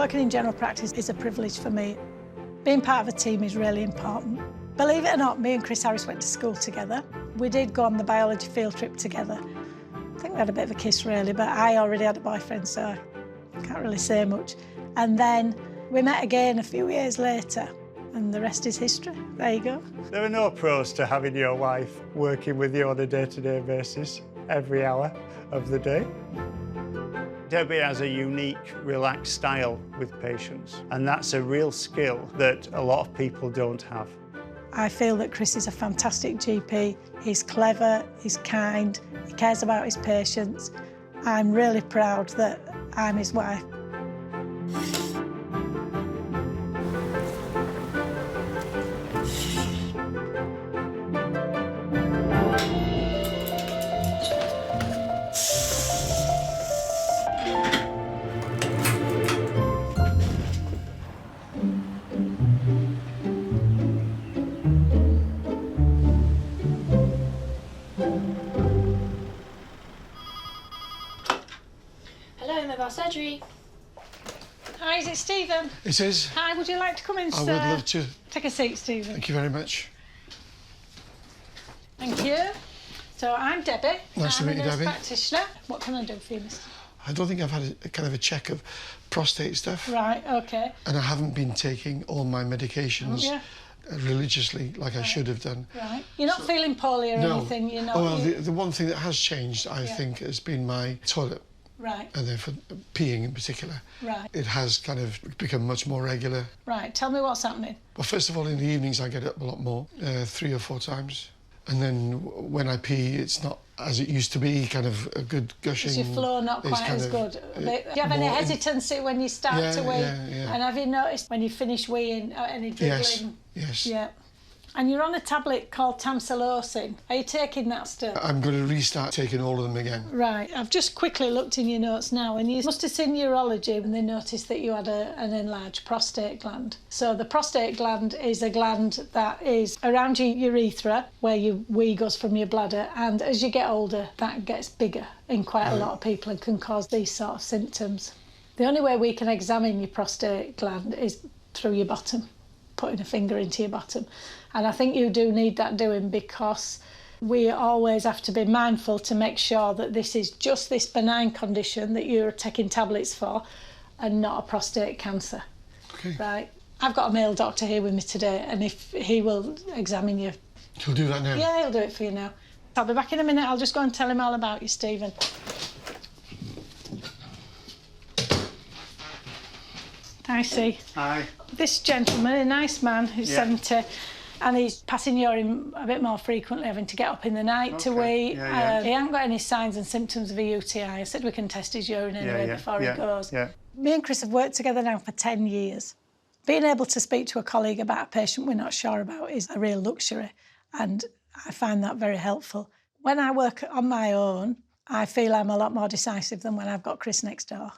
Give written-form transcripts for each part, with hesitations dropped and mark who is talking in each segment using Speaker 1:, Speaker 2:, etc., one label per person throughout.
Speaker 1: Working in general practice is a privilege for me. Being part of a team is really important. Believe it or not, me and Chris Harris went to school together. We did go on the biology field trip together. I think we had a bit of a kiss, really, but I already had a boyfriend, so I can't really say much. And then we met again a few years later, and the rest is history. There you go.
Speaker 2: There are no pros to having your wife working with you on a day-to-day basis, every hour of the day. Debbie has a unique, relaxed style with patients, and that's a real skill that a lot of people don't have.
Speaker 1: I feel that Chris is a fantastic GP. He's clever, he's kind, he cares about his patients. I'm really proud that I'm his wife.
Speaker 3: Surgery.
Speaker 1: Hi, is it Stephen?
Speaker 4: It is.
Speaker 1: Hi, would you like to come in, sir?
Speaker 4: I would love to.
Speaker 1: Take a seat, Stephen.
Speaker 4: Thank you very much.
Speaker 1: Thank you. So I'm Debbie.
Speaker 4: Nice to meet you,
Speaker 1: I'm a
Speaker 4: Debbie.
Speaker 1: nurse practitioner. What can I do for you, mister?
Speaker 4: I don't think I've had a kind of a check of prostate stuff.
Speaker 1: Right, OK.
Speaker 4: And I haven't been taking all my medications religiously like I should have done.
Speaker 1: Right. You're not feeling poorly or anything, you're not?
Speaker 4: Oh, well, the one thing that has changed, I think, has been my toilet.
Speaker 1: Right.
Speaker 4: And then for peeing in particular.
Speaker 1: Right.
Speaker 4: It has kind of become much more regular.
Speaker 1: Right. Tell me what's happening.
Speaker 4: Well, first of all, in the evenings I get up a lot more, 3 or 4 times. And then when I pee, it's not as it used to be, kind of a good gushing.
Speaker 1: Is your flow not quite as good? Do you have any hesitancy when you start to wee?
Speaker 4: Yeah.
Speaker 1: And have you noticed when you finish weeing, any dribbling?
Speaker 4: Yes.
Speaker 1: Yeah. And you're on a tablet called tamsulosin. Are you taking that still?
Speaker 4: I'm going to restart taking all of them again.
Speaker 1: Right. I've just quickly looked in your notes now, and you must have seen urology when they noticed that you had an enlarged prostate gland. So the prostate gland is a gland that is around your urethra, where your wee goes from your bladder, and as you get older, that gets bigger in quite a lot of people and can cause these sort of symptoms. The only way we can examine your prostate gland is through your bottom, putting a finger into your bottom. And I think you do need that doing, because we always have to be mindful to make sure that this is just this benign condition that you're taking tablets for and not a prostate cancer.
Speaker 4: Okay.
Speaker 1: Right. I've got a male doctor here with me today, and if he will examine you.
Speaker 4: He'll do that now?
Speaker 1: Yeah, he'll do it for you now. I'll be back in a minute. I'll just go and tell him all about you, Stephen. Hi, see.
Speaker 2: Hi.
Speaker 1: This gentleman, a nice man who's 70, and he's passing urine a bit more frequently, having to get up in the night to wee. He hasn't got any signs and symptoms of a UTI. I said we can test his urine anyway before he goes. Me and Chris have worked together now for 10 years. Being able to speak to a colleague about a patient we're not sure about is a real luxury, and I find that very helpful. When I work on my own, I feel I'm a lot more decisive than when I've got Chris next door.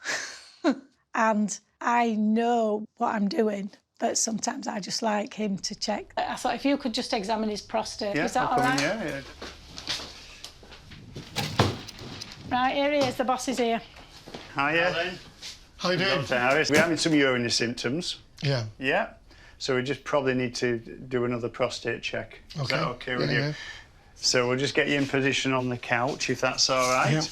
Speaker 1: And I know what I'm doing, but sometimes I just like him to check. I thought if you could just examine his prostate, is that all right?
Speaker 2: Yeah.
Speaker 1: Right, here he is, the boss is here.
Speaker 2: Hiya.
Speaker 4: How you doing?
Speaker 2: Dr. Harris. We're having some urinary symptoms.
Speaker 4: Yeah.
Speaker 2: Yeah. So we just probably need to do another prostate check. Is that okay with you?
Speaker 4: Yeah.
Speaker 2: So we'll just get you in position on the couch, if that's all right.
Speaker 4: Yeah.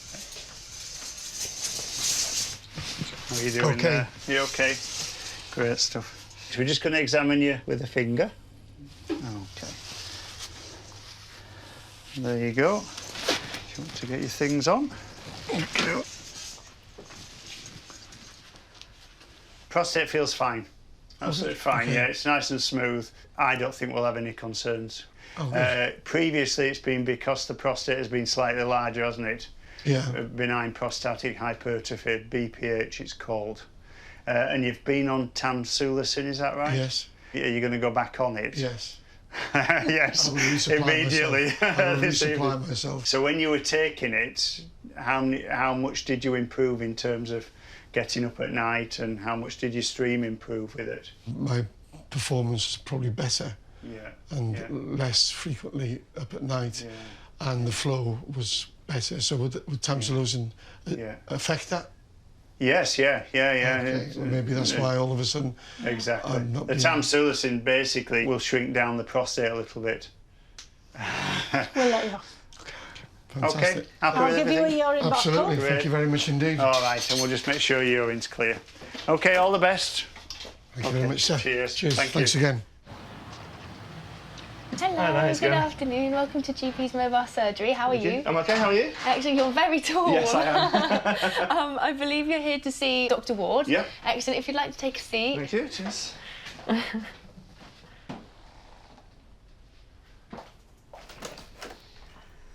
Speaker 2: How are you doing there? You okay? Great stuff. So we're just going to examine you with a finger. Okay. There you go. You want to get your things on? Okay. Prostate feels fine. Absolutely fine, yeah. It's nice and smooth. I don't think we'll have any concerns. Previously, it's been because the prostate has been slightly larger, hasn't it?
Speaker 4: Yeah.
Speaker 2: Benign prostatic hypertrophy, BPH it's called. And you've been on tamsulosin, is that right?
Speaker 4: Yes.
Speaker 2: Are you going to go back on it?
Speaker 4: Yes.
Speaker 2: Yes,
Speaker 4: I will resupply
Speaker 2: immediately.
Speaker 4: Myself. I will resupply myself.
Speaker 2: So when you were taking it, how much did you improve in terms of getting up at night, and how much did your stream improve with it?
Speaker 4: My performance was probably better.
Speaker 2: Yeah.
Speaker 4: And less frequently up at night. Yeah. And the flow was better. So would tamsulosin affect that?
Speaker 2: Yes, yeah.
Speaker 4: Okay, well, maybe that's why all of a sudden...
Speaker 2: Exactly.
Speaker 4: I'm not
Speaker 2: The
Speaker 4: being-
Speaker 2: tamsulicin basically will shrink down the prostate a little bit.
Speaker 1: We'll let you off.
Speaker 4: Fantastic.
Speaker 2: Okay, happy
Speaker 1: I'll
Speaker 2: with
Speaker 1: give you a
Speaker 2: everything?
Speaker 1: urine
Speaker 4: Absolutely,
Speaker 1: bottle.
Speaker 4: thank you very much indeed.
Speaker 2: All right, and we'll just make sure your urine's clear. Okay, all the best.
Speaker 4: Thank you very much, sir.
Speaker 2: Cheers.
Speaker 4: Cheers.
Speaker 2: Thank
Speaker 4: Thanks
Speaker 2: you.
Speaker 4: again.
Speaker 3: Hello,
Speaker 2: how's it
Speaker 3: good
Speaker 2: going?
Speaker 3: afternoon. Welcome to GP's Mobile Surgery. How are you?
Speaker 5: I'm okay, how are you?
Speaker 3: Actually, you're very tall.
Speaker 5: Yes, I am.
Speaker 3: I believe you're here to see Dr. Ward.
Speaker 5: Yep.
Speaker 3: Excellent. If you'd like to take a seat.
Speaker 5: Thank you, cheers.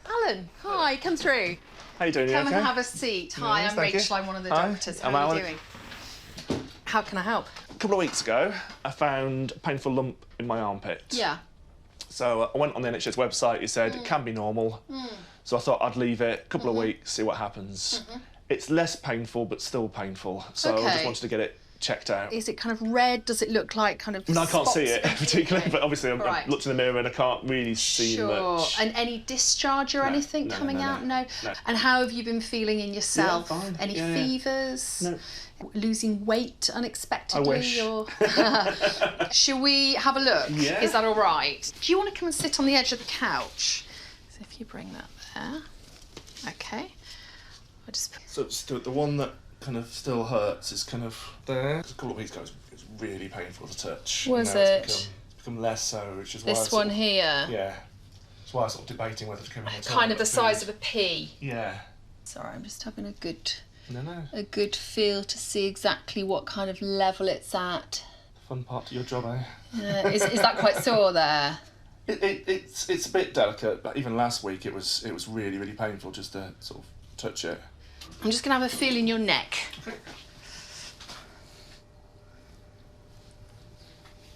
Speaker 6: Alan, hi, come through.
Speaker 5: How you doing?
Speaker 6: Come
Speaker 5: you okay?
Speaker 6: and have a seat. Hi,
Speaker 5: Yes,
Speaker 6: I'm
Speaker 5: thank you.
Speaker 6: Rachel, I'm one of the
Speaker 5: Hi,
Speaker 6: doctors.
Speaker 5: I'm
Speaker 6: How are
Speaker 5: Alan.
Speaker 6: you doing? How can I help?
Speaker 5: A couple of weeks ago, I found a painful lump in my armpit.
Speaker 6: Yeah.
Speaker 5: So I went on the NHS website, it said it can be normal. So I thought I'd leave it a couple of weeks, see what happens. It's less painful, but still painful. So I just
Speaker 6: Okay.
Speaker 5: wanted to get it checked out.
Speaker 6: Is it kind of red? Does it look like kind of
Speaker 5: No, I can't see
Speaker 6: spots?
Speaker 5: it particularly, but obviously
Speaker 6: Right.
Speaker 5: I've looked in the mirror and I can't really see
Speaker 6: Sure.
Speaker 5: much.
Speaker 6: And any discharge or anything
Speaker 5: no,
Speaker 6: coming
Speaker 5: no,
Speaker 6: out?
Speaker 5: no.
Speaker 6: No.
Speaker 5: No.
Speaker 6: And how have you been feeling in yourself?
Speaker 5: fine.
Speaker 6: Any
Speaker 5: Yeah, yeah.
Speaker 6: fevers?
Speaker 5: No.
Speaker 6: Losing weight unexpectedly?
Speaker 5: I wish.
Speaker 6: Or... Shall we have a look?
Speaker 5: Yeah.
Speaker 6: Is that all right? Do you want to come and sit on the edge of the couch? So if you bring that there. Okay. I'll just...
Speaker 5: So it's still, the one that kind of still hurts is kind of there. A couple of weeks ago, it was really painful to touch.
Speaker 6: Was
Speaker 5: Now
Speaker 6: it?
Speaker 5: It's become less so, which is why I
Speaker 6: This
Speaker 5: sort
Speaker 6: one
Speaker 5: of-
Speaker 6: here.
Speaker 5: Yeah. That's why I was sort of debating whether to come in at all.
Speaker 6: Kind of the size of a pea.
Speaker 5: Yeah.
Speaker 6: Sorry, I'm just having
Speaker 5: No.
Speaker 6: a good feel to see exactly what kind of level it's at.
Speaker 5: Fun part to your job, eh?
Speaker 6: Is that quite sore there?
Speaker 5: It's a bit delicate, but even last week it was really, really painful just to sort of touch it.
Speaker 6: I'm just going to have a feel in your neck.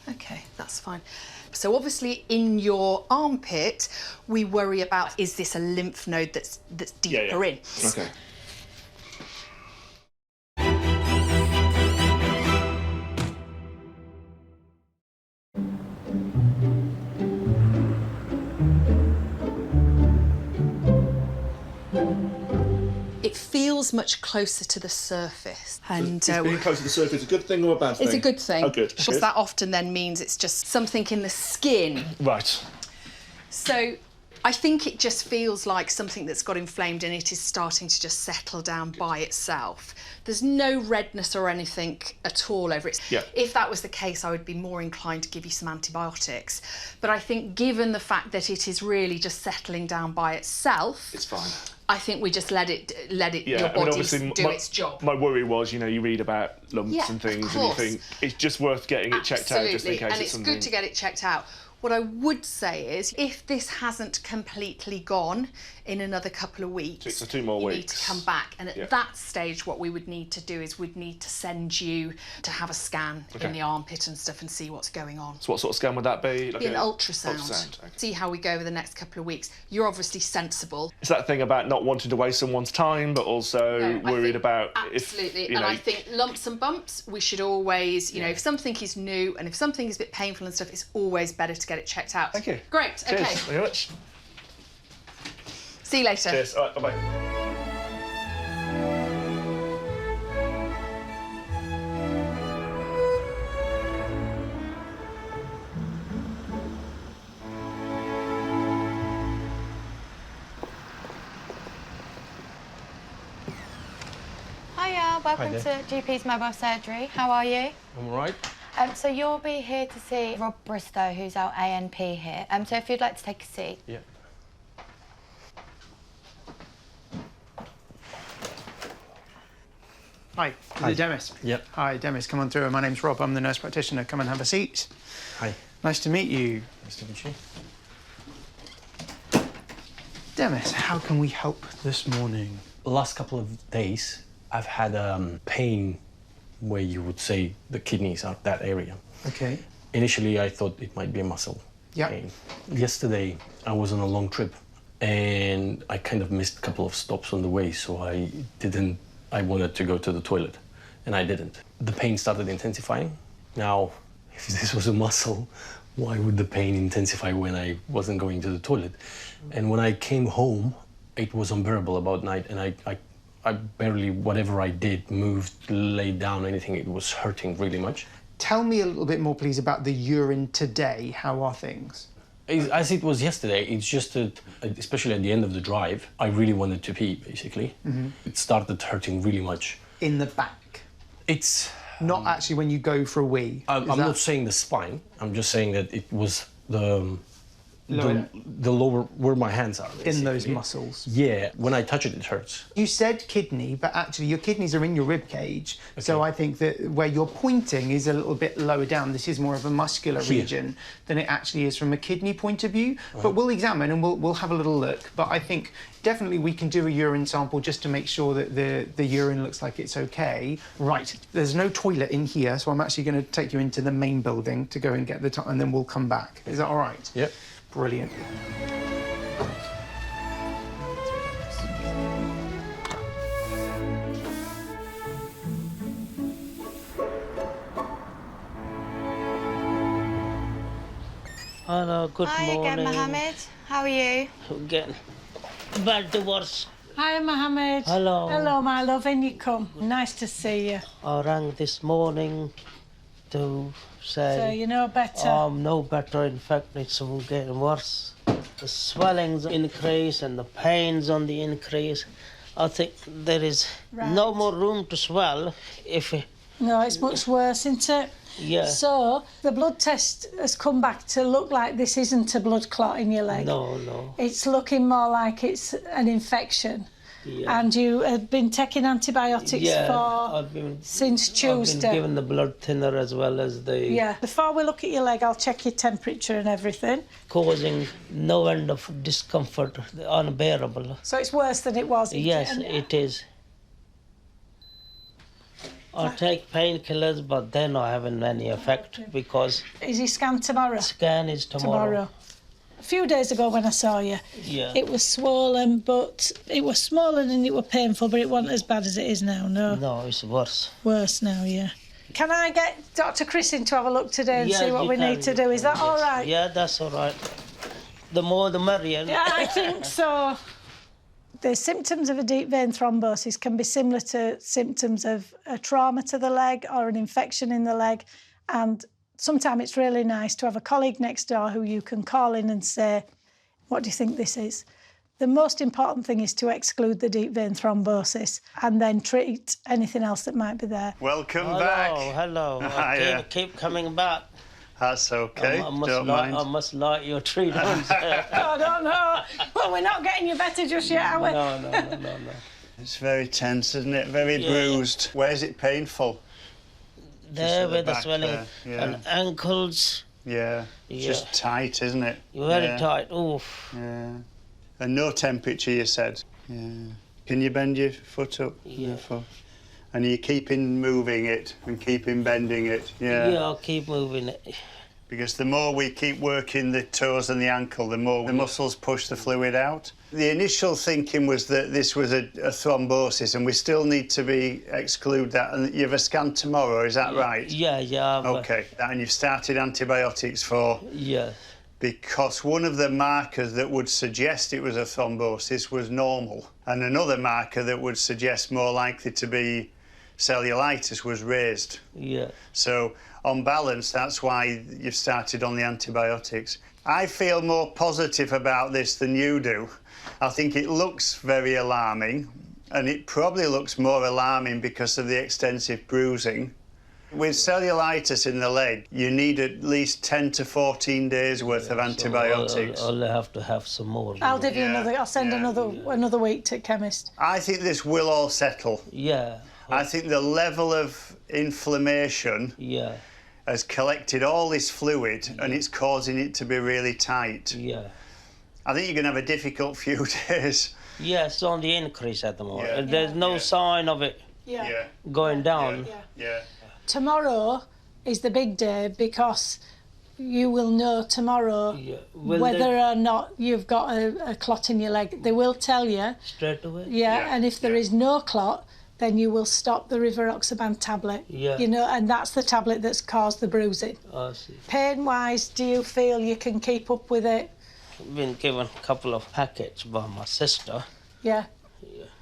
Speaker 6: Okay, that's fine. So obviously in your armpit, we worry about, is this a lymph node that's deeper in?
Speaker 5: Okay.
Speaker 6: It feels much closer to the surface. And
Speaker 5: Being close to the surface, a good thing or a bad thing?
Speaker 6: it's a good thing.
Speaker 5: Oh, good.
Speaker 6: Because that often then means it's just something in the skin.
Speaker 5: Right.
Speaker 6: So I think it just feels like something that's got inflamed and it is starting to just settle down by itself. There's no redness or anything at all over it.
Speaker 5: Yeah.
Speaker 6: If that was the case, I would be more inclined to give you some antibiotics. But I think given the fact that it is really just settling down by itself,
Speaker 5: It's fine.
Speaker 6: I think we just let it
Speaker 5: Yeah,
Speaker 6: your
Speaker 5: I mean,
Speaker 6: body
Speaker 5: obviously,
Speaker 6: do its job.
Speaker 5: My worry was, you know, you read about lumps
Speaker 6: Yeah,
Speaker 5: and things
Speaker 6: of
Speaker 5: and you
Speaker 6: course.
Speaker 5: think it's just worth getting it checked out just in case
Speaker 6: and
Speaker 5: it's
Speaker 6: it's
Speaker 5: something.
Speaker 6: good to get it checked out. What I would say is, if this hasn't completely gone in another couple of weeks,
Speaker 5: So 2 more
Speaker 6: you need
Speaker 5: weeks.
Speaker 6: to come back. And at
Speaker 5: Yeah.
Speaker 6: that stage, what we would need to do is we'd need to send you to have a scan
Speaker 5: Okay.
Speaker 6: in the armpit and stuff and see what's going on.
Speaker 5: So what sort of scan would that be? Like
Speaker 6: Be an
Speaker 5: a-
Speaker 6: ultrasound.
Speaker 5: Ultrasound. Okay.
Speaker 6: See how we go over the next couple of weeks. You're obviously sensible.
Speaker 5: It's that thing about not wanting to waste someone's time, but also
Speaker 6: No, I
Speaker 5: worried
Speaker 6: think
Speaker 5: about
Speaker 6: absolutely.
Speaker 5: if you
Speaker 6: And
Speaker 5: know.
Speaker 6: I think lumps and bumps, we should always, you know,
Speaker 5: Yeah.
Speaker 6: if something is new and if something is a bit painful and stuff, it's always better to get it checked out.
Speaker 5: Thank you.
Speaker 6: Great.
Speaker 5: Cheers.
Speaker 6: Okay.
Speaker 5: Thank you very much.
Speaker 6: See you later.
Speaker 5: Cheers. All right. Bye bye.
Speaker 3: Hiya, welcome to GP's Mobile Surgery. How are you?
Speaker 7: I'm all right.
Speaker 3: So you'll be here to see Rob Bristow, who's our ANP here. So if you'd like to take a seat.
Speaker 7: Yeah.
Speaker 2: Hi, is it Demis?
Speaker 7: Yep.
Speaker 2: Hi, Demis, come on through. My name's Rob, I'm the nurse practitioner. Come and have a seat.
Speaker 7: Hi.
Speaker 2: Nice to meet you.
Speaker 7: Nice to meet you.
Speaker 2: Demis, how can we help this morning?
Speaker 7: The last couple of days, I've had pain where you would say the kidneys are that area.
Speaker 2: Okay.
Speaker 7: Initially, I thought it might be a muscle
Speaker 2: Yep.
Speaker 7: pain. Yesterday, I was on a long trip and I kind of missed a couple of stops on the way, so I wanted to go to the toilet and I didn't. The pain started intensifying. Now, if this was a muscle, why would the pain intensify when I wasn't going to the toilet? And when I came home, it was unbearable about night and I I barely, whatever I did, moved, laid down, anything, it was hurting really much.
Speaker 8: Tell me a little bit more, please, about the urine today. How are things?
Speaker 7: As it was yesterday, it's just that, especially at the end of the drive, I really wanted to pee, basically. It started hurting really much.
Speaker 8: In the back?
Speaker 7: It's...
Speaker 8: Not actually when you go for a wee?
Speaker 7: I'm not saying the spine, I'm just saying that it was the lower, where my hands are, basically.
Speaker 8: In those muscles?
Speaker 7: Yeah, when I touch it, it hurts.
Speaker 8: You said kidney, but actually your kidneys are in your rib cage. Okay. So I think that where you're pointing is a little bit lower down. This is more of a muscular region than it actually is from a kidney point of view. But we'll examine and we'll have a little look. But I think definitely we can do a urine sample just to make sure that the urine looks like it's okay. Right, there's no toilet in here, so I'm actually going to take you into the main building to go and get the and then we'll come back. Is that all right?
Speaker 7: Yep.
Speaker 8: Brilliant.
Speaker 9: Hello, good
Speaker 3: Hi
Speaker 9: morning.
Speaker 3: again, Mohammed. How are you?
Speaker 9: Getting bad divorce.
Speaker 1: Hi, Mohammed.
Speaker 9: Hello.
Speaker 1: Hello, my love, in you come. Nice to see you.
Speaker 9: I rang this morning to say...
Speaker 1: So you know better?
Speaker 9: I'm no better. In fact, it's getting worse. The swelling's increase and the pain's on the increase. I think there is no more room to swell if...
Speaker 1: No, it's much worse, isn't it?
Speaker 9: Yeah.
Speaker 1: So, the blood test has come back to look like this isn't a blood clot in your leg.
Speaker 9: No, no.
Speaker 1: It's looking more like it's an infection.
Speaker 9: Yeah.
Speaker 1: And you have been taking antibiotics since Tuesday.
Speaker 9: I've been given the blood thinner as well as the...
Speaker 1: Yeah. Before we look at your leg, I'll check your temperature and everything.
Speaker 9: Causing no end of discomfort, unbearable.
Speaker 1: So it's worse than it was?
Speaker 9: Yes, it is. I take painkillers, but they're not having any effect because...
Speaker 1: Is he scanned tomorrow?
Speaker 9: Scan is tomorrow.
Speaker 1: A few days ago when I saw you, it was swollen, but it was swollen and it was painful, but it wasn't as bad as it is now, no?
Speaker 9: No, it's worse.
Speaker 1: Worse now, yeah. Can I get Dr. Chris in to have a look today and see what we need to do? Is that all right?
Speaker 9: Yeah, that's all right. The more the merrier.
Speaker 1: Yeah, I think so. The symptoms of a deep vein thrombosis can be similar to symptoms of a trauma to the leg or an infection in the leg, and sometimes it's really nice to have a colleague next door who you can call in and say, what do you think this is? The most important thing is to exclude the deep vein thrombosis and then treat anything else that might be there.
Speaker 2: Welcome back.
Speaker 9: Hello. Keep coming back.
Speaker 2: That's okay. Don't mind.
Speaker 9: I must like your treat.
Speaker 1: I don't know. Well, we're not getting you better just yet, are we?
Speaker 9: No.
Speaker 2: It's very tense, isn't it? Very bruised. Where's it painful?
Speaker 9: There where the swelling and ankles.
Speaker 2: Yeah. Just tight, isn't it?
Speaker 9: Very tight. Oof.
Speaker 2: Yeah. And no temperature, you said. Yeah. Can you bend your foot up?
Speaker 9: Yeah.
Speaker 2: And are you keeping moving it and keeping bending it? Yeah.
Speaker 9: Yeah, I'll keep moving it.
Speaker 2: Because the more we keep working the toes and the ankle, the more the muscles push the fluid out. The initial thinking was that this was a thrombosis, and we still need to exclude that. And you have a scan tomorrow, is that right?
Speaker 9: Yeah.
Speaker 2: OK. And you've started antibiotics for...
Speaker 9: Yeah.
Speaker 2: Because one of the markers that would suggest it was a thrombosis was normal, and another marker that would suggest more likely to be cellulitis was raised.
Speaker 9: Yeah.
Speaker 2: So, on balance, that's why you've started on the antibiotics. I feel more positive about this than you do. I think it looks very alarming, and it probably looks more alarming because of the extensive bruising. With cellulitis in the leg, you need at least 10 to 14 days worth of antibiotics.
Speaker 9: I'll have to have some more.
Speaker 1: I'll give you another. I'll send another week to chemist.
Speaker 2: I think this will all settle.
Speaker 9: Yeah.
Speaker 2: I think the level of inflammation has collected all this fluid and it's causing it to be really tight.
Speaker 9: Yeah.
Speaker 2: I think you're going to have a difficult few days.
Speaker 9: Yeah, it's on the increase at the moment. There's no sign of it going down.
Speaker 2: Yeah.
Speaker 1: Tomorrow is the big day because you will know tomorrow whether or not you've got a clot in your leg. They will tell you.
Speaker 9: Straight away?
Speaker 1: Yeah, and if there is no clot, then you will stop the rivaroxaban tablet.
Speaker 9: Yeah.
Speaker 1: You know, and that's the tablet that's caused the bruising.
Speaker 9: I see.
Speaker 1: Pain-wise, do you feel you can keep up with it?
Speaker 9: I've been given a couple of packets by my sister.
Speaker 1: Yeah.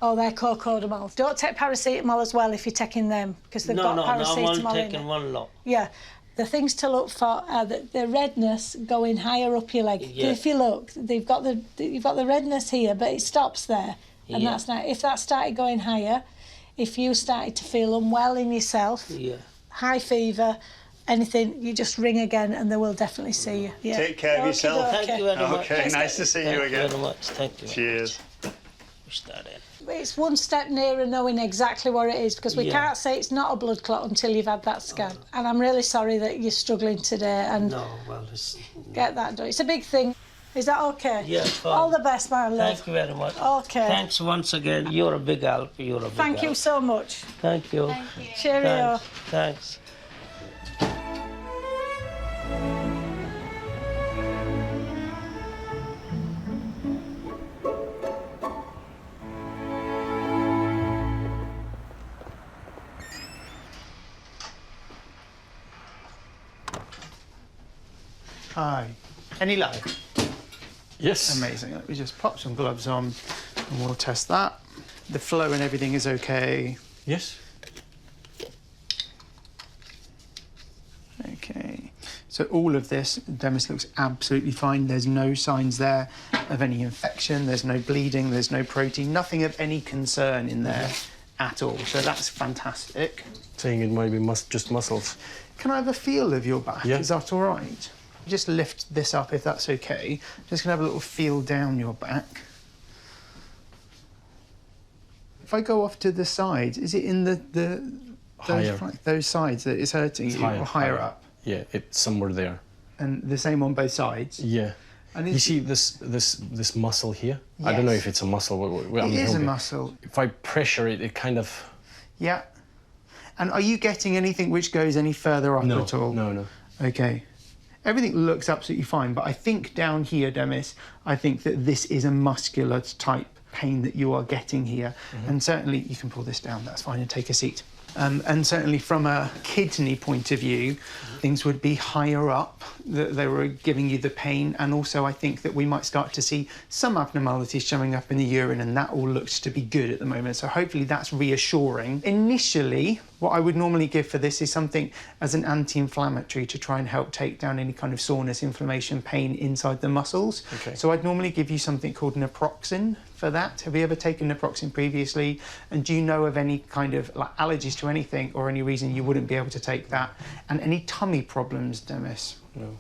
Speaker 1: Oh, they're cocodamol. Don't take paracetamol as well if you're taking them, because they've got paracetamol
Speaker 9: I'm only
Speaker 1: in
Speaker 9: taking
Speaker 1: it.
Speaker 9: one lot.
Speaker 1: Yeah. The things to look for are the redness going higher up your leg.
Speaker 9: Yeah.
Speaker 1: If you look, you've got the redness here, but it stops there. And
Speaker 9: Yeah.
Speaker 1: that's not, if that started going higher, if you started to feel unwell in yourself,
Speaker 9: Yeah.
Speaker 1: high fever, anything, you just ring again and they will definitely see you. Yeah.
Speaker 2: Take care of yourself.
Speaker 1: Okay.
Speaker 9: Thank you very much.
Speaker 2: Okay, nice to see you again.
Speaker 9: Thank you very much. Thank you.
Speaker 2: Cheers.
Speaker 9: Push that in.
Speaker 1: It's one step nearer knowing exactly what it is, because we
Speaker 9: Yeah.
Speaker 1: can't say it's not a blood clot until you've had that scan. And I'm really sorry that you're struggling today, and
Speaker 9: No, well, it's...
Speaker 1: get that done. It's a big thing. Is that okay?
Speaker 9: Yeah, fine.
Speaker 1: All the best, my love.
Speaker 9: Thank you very much.
Speaker 1: Okay.
Speaker 9: Thanks once again. You're a big help. You're a big
Speaker 1: Thank you
Speaker 9: help.
Speaker 1: so much.
Speaker 9: Thank you.
Speaker 1: Cheerio.
Speaker 9: Thanks.
Speaker 8: Hi. Any light?
Speaker 7: Yes.
Speaker 8: Amazing. Let me just pop some gloves on and we'll test that. The flow and everything is okay.
Speaker 7: Yes.
Speaker 8: Okay. So all of this, Demis, looks absolutely fine. There's no signs there of any infection. There's no bleeding. There's no protein. Nothing of any concern in there at all. So that's fantastic.
Speaker 7: Saying it might be just muscles.
Speaker 8: Can I have a feel of your back?
Speaker 7: Yeah.
Speaker 8: Is that all right? Just lift this up if that's okay. Just gonna have a little feel down your back. If I go off to the sides, is it in
Speaker 7: Higher.
Speaker 8: those sides that it's hurting you, or higher up?
Speaker 7: Yeah, it's somewhere there.
Speaker 8: And the same on both sides?
Speaker 7: Yeah.
Speaker 8: And
Speaker 7: You see this muscle here? I don't know
Speaker 8: Yes.
Speaker 7: if it's a muscle.
Speaker 8: It is a muscle.
Speaker 7: If I pressure it, it kind of...
Speaker 8: Yeah. And are you getting anything which goes any further up
Speaker 7: No,
Speaker 8: at all?
Speaker 7: no.
Speaker 8: Okay. Everything looks absolutely fine, but I think down here, Demis, I think that this is a muscular type pain that you are getting here. And certainly, you can pull this down, that's fine, and take a seat. And certainly from a kidney point of view, things would be higher up, that they were giving you the pain, and also I think that we might start to see some abnormalities showing up in the urine, and that all looks to be good at the moment, so hopefully that's reassuring. Initially, what I would normally give for this is something as an anti-inflammatory to try and help take down any kind of soreness, inflammation, pain inside the muscles.
Speaker 7: Okay.
Speaker 8: So I'd normally give you something called naproxen for that. Have you ever taken naproxen previously? And do you know of any kind of allergies to anything or any reason you wouldn't be able to take that? And any tummy problems, Demis?
Speaker 7: No.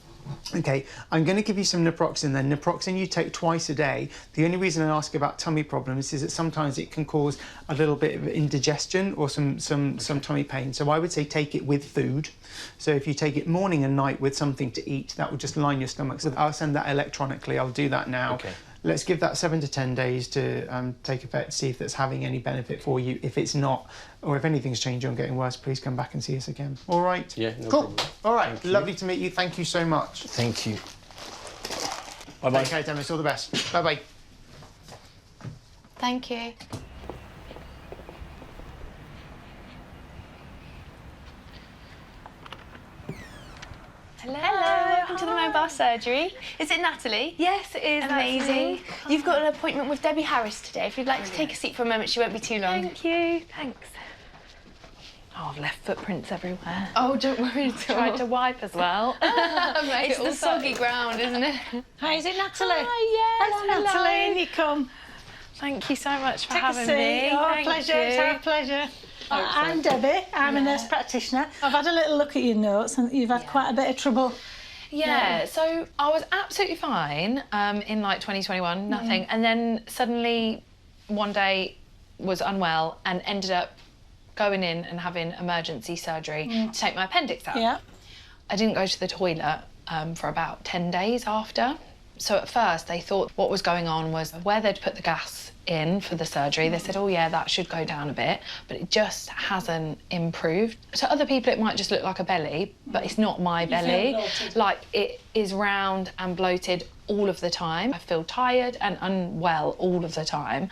Speaker 8: Okay, I'm going to give you some naproxen then. Naproxen you take twice a day. The only reason I ask about tummy problems is that sometimes it can cause a little bit of indigestion or some tummy pain. So I would say take it with food. So if you take it morning and night with something to eat, that will just line your stomach. So I'll send that electronically. I'll do that now.
Speaker 7: Okay.
Speaker 8: Let's give that 7 to 10 days to take effect, see if that's having any benefit for you. If it's not, or if anything's changing or getting worse, please come back and see us again. All right?
Speaker 7: Yeah, no
Speaker 8: cool.
Speaker 7: problem.
Speaker 8: All right,
Speaker 7: Thank you.
Speaker 8: lovely to meet you. Thank you so much.
Speaker 7: Thank you. Bye-bye.
Speaker 8: Okay, Demis, all the best. Bye-bye.
Speaker 3: Thank you.
Speaker 10: Hello, welcome to the mobile surgery. Is it Natalie?
Speaker 11: Yes, it is.
Speaker 10: Amazing.
Speaker 11: Natalie.
Speaker 10: You've got an appointment with Debbie Harris today. If you'd like to take a seat for a moment, she won't be too long.
Speaker 11: Thank you. Thanks. Oh, I've left footprints everywhere.
Speaker 10: Oh, don't worry.
Speaker 11: Tried to wipe as well.
Speaker 10: It's the soggy ground, isn't it?
Speaker 1: Hi, is it Natalie?
Speaker 11: Hi, yes.
Speaker 1: Hello, Natalie, in you come.
Speaker 11: Thank you so much for
Speaker 1: Take
Speaker 11: having
Speaker 1: a seat.
Speaker 11: me.
Speaker 1: Oh,
Speaker 11: Thank
Speaker 1: pleasure.
Speaker 11: you.
Speaker 1: It's our pleasure. I'm Debbie. I'm a nurse practitioner. I've had a little look at your notes, and you've had quite a bit of trouble.
Speaker 10: Yeah, so I was absolutely fine in like 2021, nothing. And then suddenly one day was unwell and ended up going in and having emergency surgery to take my appendix out.
Speaker 1: Yeah.
Speaker 10: I didn't go to the toilet for about 10 days after. So at first they thought what was going on was where they'd put the gas in for the surgery. They said, oh yeah, that should go down a bit, but it just hasn't improved. To other people it might just look like a belly, but it's not my belly. Like it is round and bloated all of the time. I feel tired and unwell all of the time.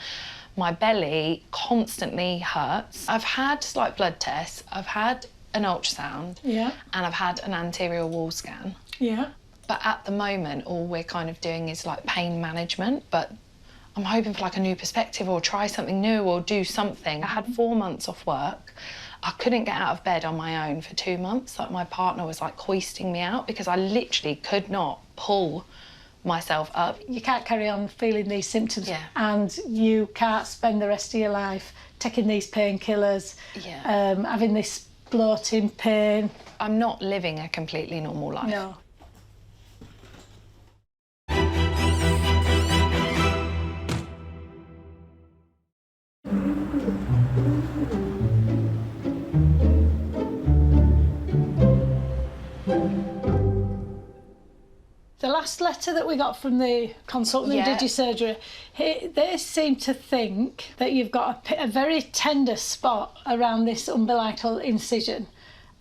Speaker 10: My belly constantly hurts. I've had like blood tests, I've had an ultrasound,
Speaker 1: Yeah.
Speaker 10: and I've had an anterior wall scan.
Speaker 1: Yeah.
Speaker 10: But at the moment, all we're kind of doing is like pain management, but I'm hoping for like a new perspective or try something new or do something. I had 4 months off work. I couldn't get out of bed on my own for 2 months. Like, my partner was like hoisting me out because I literally could not pull myself up.
Speaker 1: You can't carry on feeling these symptoms,
Speaker 10: Yeah.
Speaker 1: and you can't spend the rest of your life taking these painkillers, having this bloating pain.
Speaker 10: I'm not living a completely normal life.
Speaker 1: No. The last letter that we got from the consultant who did your surgery, they seem to think that you've got a very tender spot around this umbilical incision,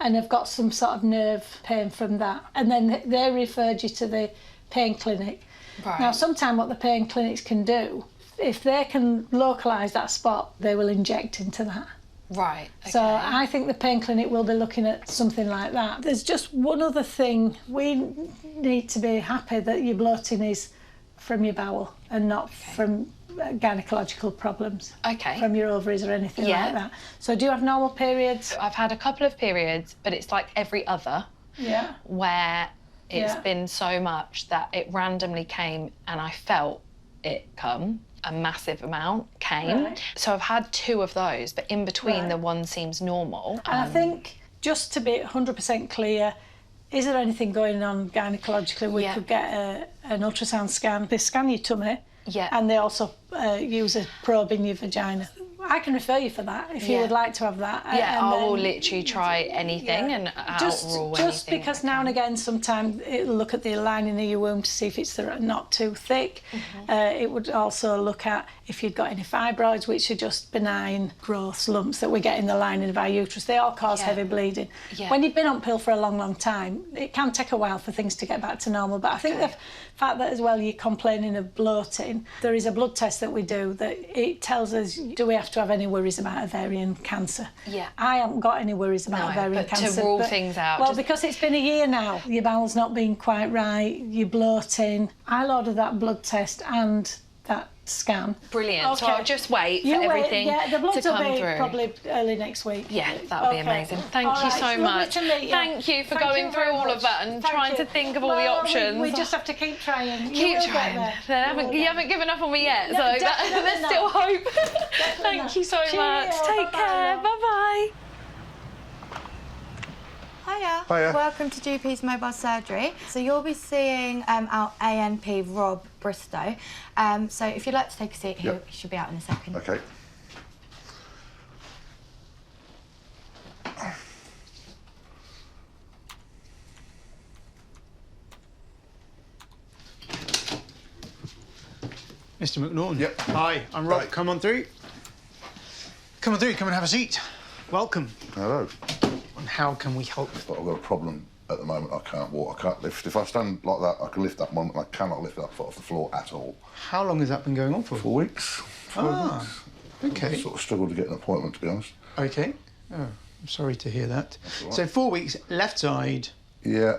Speaker 1: and have got some sort of nerve pain from that. And then they referred you to the pain clinic.
Speaker 10: Right.
Speaker 1: Now, sometimes what the pain clinics can do, if they can localise that spot, they will inject into that.
Speaker 10: Right, okay.
Speaker 1: So I think the pain clinic will be looking at something like that. There's just one other thing. We need to be happy that your bloating is from your bowel and not from gynecological problems.
Speaker 10: Okay.
Speaker 1: From your ovaries or anything like that. So do you have normal periods?
Speaker 10: I've had a couple of periods, but it's like every other.
Speaker 1: Yeah.
Speaker 10: Where it's been so much that it randomly came and I felt it come. A massive amount came.
Speaker 1: Right.
Speaker 10: So I've had 2 of those, but in between the one seems normal.
Speaker 1: And I think, just to be 100% clear, is there anything going on gynecologically? We could get an ultrasound scan. They scan your tummy, and they also use a probe in your vagina. I can refer you for that if you would like to have that.
Speaker 10: Yeah,
Speaker 1: and
Speaker 10: I will literally rry anything and outrule anything.
Speaker 1: Just because now and again, sometimes it'll look at the lining of your womb to see if it's not too thick. It would also look at if you've got any fibroids, which are just benign growths, lumps that we get in the lining of our uterus. They all cause heavy bleeding. When you've been on pill for a long, long time, it can take a while for things to get back to normal. But I think the fact that as well you're complaining of bloating, there is a blood test that we do that it tells us, do we have to have any worries about ovarian cancer?
Speaker 10: Yeah.
Speaker 1: I haven't got any worries about ovarian cancer.
Speaker 10: To rule things out.
Speaker 1: Well, because it's been a year now, your bowel's not been quite right, you're bloating. I'll order that blood test and that scan.
Speaker 10: Brilliant.
Speaker 1: Okay.
Speaker 10: So I'll just wait for everything
Speaker 1: the bloods
Speaker 10: to come
Speaker 1: will be
Speaker 10: through.
Speaker 1: Probably early next week.
Speaker 10: Yeah, that would be amazing. Thank you so much. Thank you for going through all of that and trying to think of all the options.
Speaker 1: We just have to keep trying.
Speaker 10: Keep trying. You haven't given up on me yet, so there's still hope. Thank you so much. Take care. Bye-bye.
Speaker 3: Hiya.
Speaker 2: Hiya.
Speaker 3: Welcome to GP's Mobile Surgery. So you'll be seeing our ANP, Rob Bristow. So if you'd like to take a seat, he should be out in a second.
Speaker 12: Okay.
Speaker 8: Mr. McNaughton.
Speaker 12: Yep.
Speaker 8: Hi, I'm Rob.
Speaker 12: Hi.
Speaker 8: Come on through. Come on through. Come and have a seat. Welcome.
Speaker 12: Hello.
Speaker 8: And how can we help?
Speaker 12: But I've got a problem at the moment. I can't walk. I can't lift. If I stand like that, I can lift that one. I cannot lift that foot off the floor at all.
Speaker 8: How long has that been going on for?
Speaker 12: 4 weeks. 5 weeks.
Speaker 8: Okay.
Speaker 12: I sort of struggled to get an appointment, to be honest.
Speaker 8: Okay. Oh, I'm sorry to hear that.
Speaker 12: All right.
Speaker 8: So 4 weeks, left side.
Speaker 12: Yeah,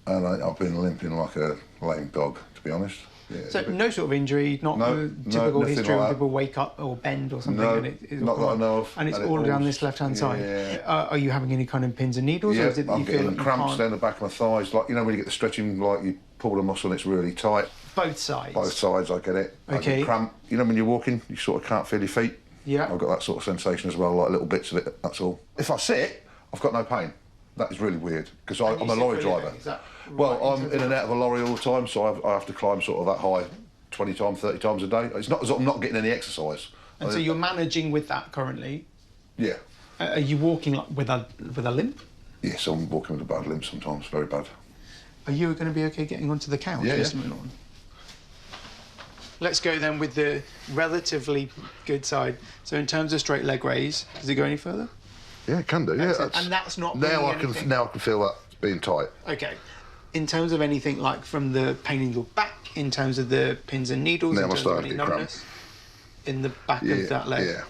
Speaker 12: and I've been limping like a lame dog, to be honest. Yeah,
Speaker 8: So no sort of injury, not the typical
Speaker 12: nothing
Speaker 8: history
Speaker 12: like
Speaker 8: when
Speaker 12: that.
Speaker 8: people wake up or bend or something.
Speaker 12: No,
Speaker 8: and it's
Speaker 12: not that I know of.
Speaker 8: And it's
Speaker 12: And it
Speaker 8: all down
Speaker 12: all-
Speaker 8: this left-hand side.
Speaker 12: Yeah.
Speaker 8: Are you having any kind of pins and needles?
Speaker 12: Yeah,
Speaker 8: or is it that
Speaker 12: I'm
Speaker 8: you feel
Speaker 12: getting
Speaker 8: like you
Speaker 12: cramps
Speaker 8: can't?
Speaker 12: down the back of my thighs. Like, you know when you get the stretching, like you pull the muscle and it's really tight.
Speaker 8: Both sides?
Speaker 12: Both sides, I get it. I
Speaker 8: Okay.
Speaker 12: get cramp. You know when you're walking, you sort of can't feel your feet?
Speaker 8: Yeah.
Speaker 12: I've got that sort of sensation as well, like little bits of it, that's all. If I sit, I've got no pain. That is really weird, because I'm
Speaker 8: you
Speaker 12: a
Speaker 8: sit
Speaker 12: lorry
Speaker 8: for a living,
Speaker 12: driver.
Speaker 8: is that
Speaker 12: Well,
Speaker 8: right,
Speaker 12: I'm in and out of a lorry all the time, so I have to climb sort of that high 20 times, 30 times a day. It's not as I'm not getting any exercise.
Speaker 8: And so you're managing with that currently?
Speaker 12: Yeah.
Speaker 8: Are you walking like with a limp?
Speaker 12: Yes, I'm walking with a bad limp sometimes, very bad.
Speaker 8: Are you going to be okay getting onto the couch?
Speaker 12: Yeah,
Speaker 8: Mr.
Speaker 12: yeah.
Speaker 8: McNaughton? Let's go then with the relatively good side. So in terms of straight leg raise, does it go any further?
Speaker 12: Yeah, it can do, yeah.
Speaker 8: Excellent. And that's not
Speaker 12: now
Speaker 8: really
Speaker 12: I can
Speaker 8: anything-
Speaker 12: now I can feel that being tight.
Speaker 8: Okay. In terms of anything like from the pain in your back, in terms of the pins and needles,
Speaker 12: Now
Speaker 8: in
Speaker 12: I'm
Speaker 8: terms of
Speaker 12: starting
Speaker 8: any
Speaker 12: to get cramp.
Speaker 8: numbness, in the back
Speaker 12: Yeah,
Speaker 8: of that leg,
Speaker 12: yeah.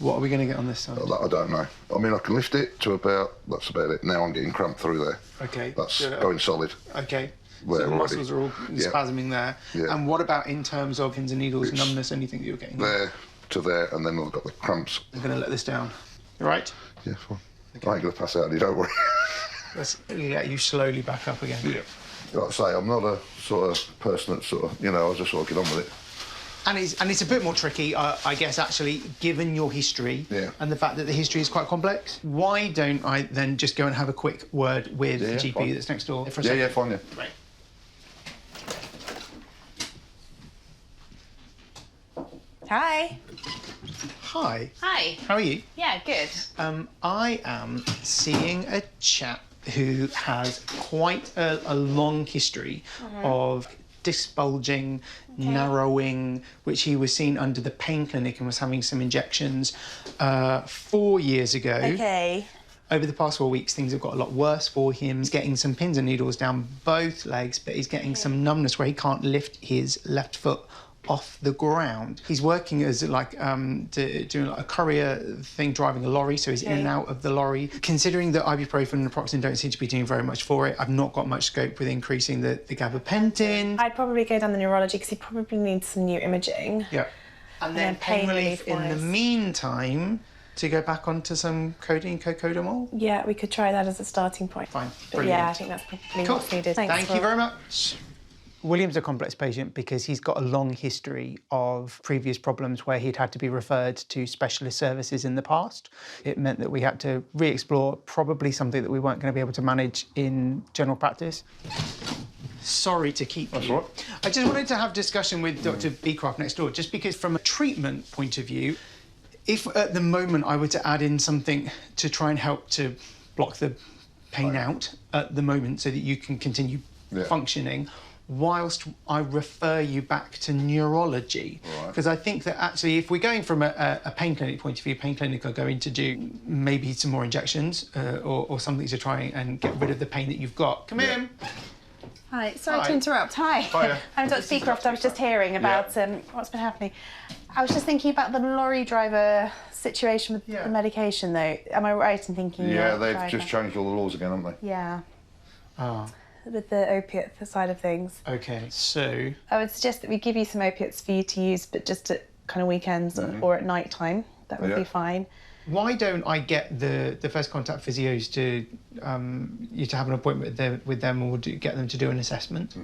Speaker 8: what are we going to get on this side?
Speaker 12: That I don't know. I mean, I can lift it to about, that's about it. Now I'm getting cramp through there.
Speaker 8: Okay.
Speaker 12: That's
Speaker 8: so-
Speaker 12: going solid.
Speaker 8: Okay.
Speaker 12: there
Speaker 8: So the
Speaker 12: already.
Speaker 8: muscles are all
Speaker 12: Yeah.
Speaker 8: spasming there.
Speaker 12: Yeah.
Speaker 8: And what about in terms of pins and needles, numbness, anything that you're getting?
Speaker 12: There to there, and then I've got the cramps.
Speaker 8: I'm going to let this down. You right?
Speaker 12: Yeah, fine. I ain't going to pass out, you don't worry.
Speaker 8: Let's let you slowly back up again.
Speaker 12: Yeah. Like I say, I'm not a sort of person that sort of, I'll just sort of get on with it.
Speaker 8: And it's a bit more tricky, I guess, actually, given your history and the fact that the history is quite complex. Why don't I then just go and have a quick word with the GP
Speaker 12: fine.
Speaker 8: that's next door for a
Speaker 12: Yeah,
Speaker 8: second?
Speaker 12: yeah, fine, yeah.
Speaker 8: Right.
Speaker 13: Hi.
Speaker 8: Hi.
Speaker 13: Hi.
Speaker 8: How are you?
Speaker 13: Yeah, good.
Speaker 8: I am seeing a chap who has quite a long history of disc bulging, narrowing, which he was seen under the pain clinic and was having some injections 4 years ago.
Speaker 13: Okay.
Speaker 8: Over the past 4 weeks, things have got a lot worse for him. He's getting some pins and needles down both legs, but he's getting some numbness where he can't lift his left foot off the ground. He's working as doing like a courier thing, driving a lorry, so he's in and out of the lorry. Considering that ibuprofen and naproxen don't seem to be doing very much for it, I've not got much scope with increasing the gabapentin.
Speaker 13: I'd probably go down the neurology because he probably needs some new imaging.
Speaker 8: Yeah. And then pain relief in the meantime to go back onto some codeine, cocodamol.
Speaker 13: Yeah, we could try that as a starting point.
Speaker 8: Fine.
Speaker 13: But yeah, I think that's probably what's needed.
Speaker 8: Thank you very much. William's a complex patient because he's got a long history of previous problems where he'd had to be referred to specialist services in the past. It meant that we had to re-explore probably something that we weren't going to be able to manage in general practice. Sorry to keep you.
Speaker 12: All right.
Speaker 8: I just wanted to have a discussion with Dr. Beecroft next door, just because from a treatment point of view, if at the moment I were to add in something to try and help to block the pain out at the moment so that you can continue functioning, whilst I refer you back to neurology. Because I think that actually if we're going from a pain clinic point of view, pain clinic are going to do maybe some more injections or something to try and get rid of the pain that you've got. Come in.
Speaker 13: Hi, sorry
Speaker 8: Hi.
Speaker 13: to interrupt. Hi.
Speaker 8: Hiya.
Speaker 13: I'm Dr. Beecroft. I was just hearing about what's been happening. I was just thinking about the lorry driver situation with the medication, though. Am I right in thinking?
Speaker 12: Yeah, they've just changed all the laws again, haven't they?
Speaker 13: Yeah,
Speaker 8: Ah,
Speaker 13: with the opiate side of things.
Speaker 8: okay. So,
Speaker 13: I would suggest that we give you some opiates for you to use, but just at kind of weekends or at night time. That would be fine.
Speaker 8: why don't I get the first contact physios to you to have an appointment with them or get them to do an assessment?